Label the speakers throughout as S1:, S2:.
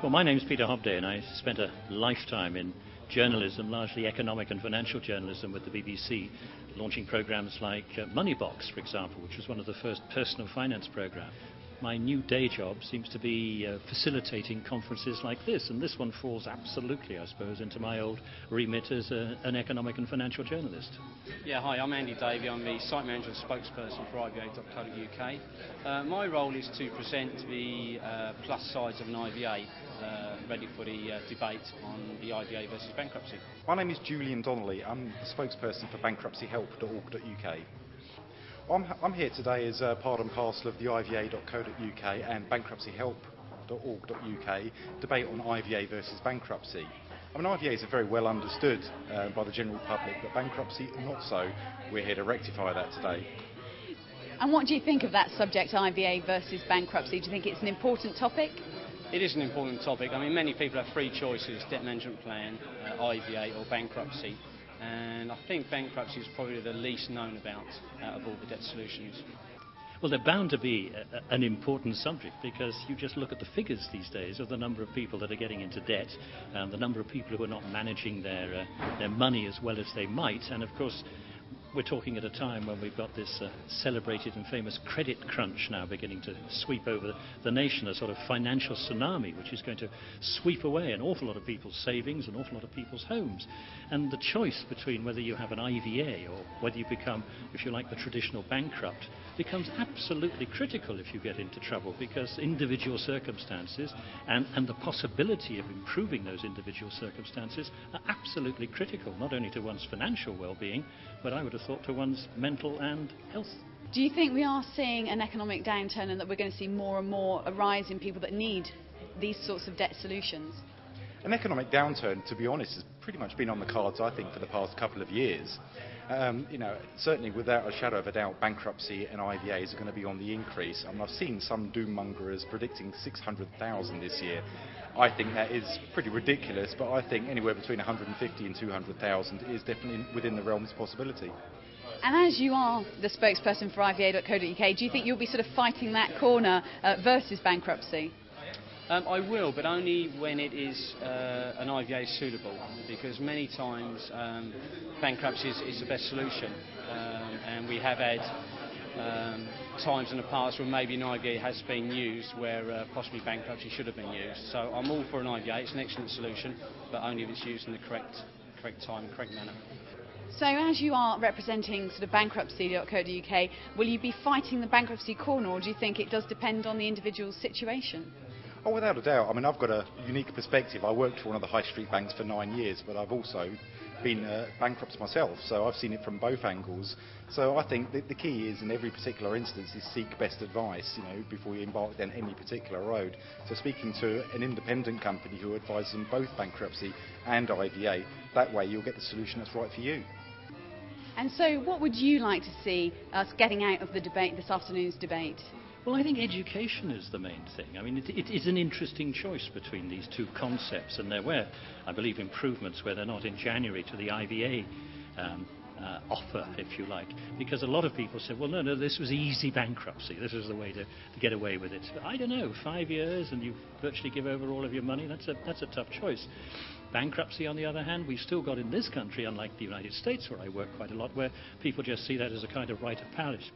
S1: Well, my name's Peter Hobday, and I spent a lifetime in journalism, largely economic and financial journalism with the BBC, launching programs like Moneybox, for example, which was one of the first personal finance programs. My new day job seems to be facilitating conferences like this, and this one falls absolutely, I suppose, into my old remit as an economic and financial journalist.
S2: Yeah, hi, I'm Andy Davey. I'm the site manager and spokesperson for IVA.co.uk. My role is to present the plus sides of an IVA, ready for the debate on the IVA versus bankruptcy.
S3: My name is Julian Donnelly. I'm the spokesperson for bankruptcyhelp.org.uk. I'm here today as part and parcel of the IVA.co.uk and bankruptcyhelp.org.uk debate on IVA versus bankruptcy. I mean, IVAs are very well understood by the general public, but bankruptcy not so. We're here to rectify that today.
S4: And what do you think of that subject, IVA versus bankruptcy? Do you think it's an important topic?
S2: It is an important topic. I mean, many people have three choices: debt management plan, IVA or bankruptcy. And I think bankruptcy is probably the least known about out of all the debt solutions.
S1: Well, they're bound to be an important subject, because you just look at the figures these days of the number of people that are getting into debt, the number of people who are not managing their money as well as they might, and of course we're talking at a time when we've got this celebrated and famous credit crunch now beginning to sweep over the nation, a sort of financial tsunami which is going to sweep away an awful lot of people's savings, an awful lot of people's homes. And the choice between whether you have an IVA or whether you become, if you like, the traditional bankrupt becomes absolutely critical if you get into trouble, because individual circumstances and the possibility of improving those individual circumstances are absolutely critical, not only to one's financial well-being, but I would have thought to one's mental and health.
S4: Do you think we are seeing an economic downturn and that we're going to see more and more a rise in people that need these sorts of debt solutions?
S3: An economic downturn, to be honest, has pretty much been on the cards, I think, for the past couple of years. Certainly without a shadow of a doubt, bankruptcy and IVAs are going to be on the increase. I mean, I've seen some doom mongerers predicting 600,000 this year. I think that is pretty ridiculous, but I think anywhere between 150 and 200,000 is definitely within the realms of possibility.
S4: And as you are the spokesperson for IVA.co.uk, do you think you'll be sort of fighting that corner versus bankruptcy?
S2: I will, but only when it is an IVA suitable, because many times bankruptcy is the best solution, and we have had times in the past where maybe an IVA has been used where possibly bankruptcy should have been used. So I'm all for an IVA. It's an excellent solution, but only if it's used in the correct time, correct manner.
S4: So as you are representing sort of bankruptcy.co.uk, will you be fighting the bankruptcy corner, or do you think it does depend on the individual's situation?
S3: Oh, without a doubt. I mean, I've got a unique perspective. I worked for one of the high street banks for 9 years, but I've also been bankrupt myself, so I've seen it from both angles. So I think the key is, in every particular instance, is seek best advice, before you embark down any particular road. So speaking to an independent company who advises on both bankruptcy and IVA, that way you'll get the solution that's right for you.
S4: And so what would you like to see us getting out of the debate, this afternoon's debate?
S1: Well, I think education is the main thing. I mean, it is an interesting choice between these two concepts, and there were, I believe, improvements where they're not in January to the IVA offer, if you like, because a lot of people said, well, no, this was easy bankruptcy. This is the way to get away with it. But I don't know, 5 years and you virtually give over all of your money, that's a tough choice. Bankruptcy, on the other hand, we've still got in this country, unlike the United States, where I work quite a lot, where people just see that as a kind of rite of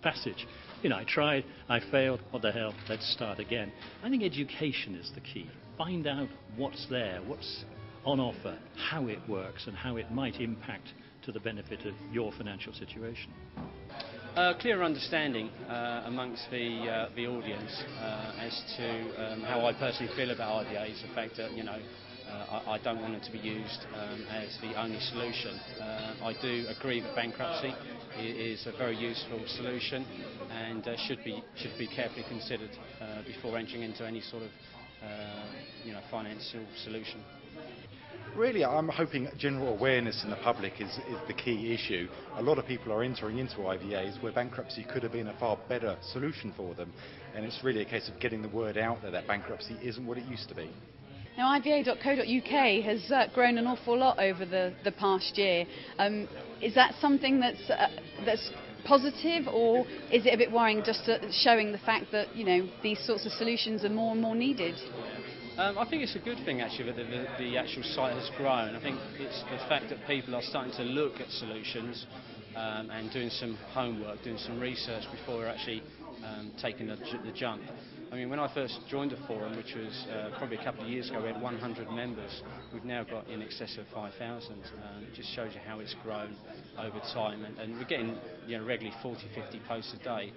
S1: passage. I tried, I failed, what the hell, let's start again. I think education is the key. Find out what's there, what's on offer, how it works, and how it might impact to the benefit of your financial situation.
S2: Clear understanding amongst the audience as to how I personally feel about IVAs, the fact that, I don't want it to be used as the only solution. I do agree that bankruptcy is a very useful solution and should be carefully considered before entering into any sort of financial solution.
S3: Really, I'm hoping general awareness in the public is the key issue. A lot of people are entering into IVAs where bankruptcy could have been a far better solution for them, and it's really a case of getting the word out there that bankruptcy isn't what it used to be.
S4: Now, IVA.co.uk has grown an awful lot over the past year. Is that something that's positive, or is it a bit worrying, just showing the fact that these sorts of solutions are more and more needed?
S2: I think it's a good thing actually that the actual site has grown. I think it's the fact that people are starting to look at solutions and doing some homework, doing some research before actually taking the jump. I mean, when I first joined the forum, which was probably a couple of years ago, we had 100 members. We've now got in excess of 5,000. It just shows you how it's grown over time, and we're getting regularly 40, 50 posts a day.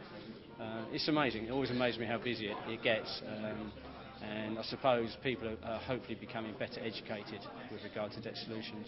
S2: It's amazing. It always amazes me how busy it gets. And I suppose people are hopefully becoming better educated with regard to debt solutions.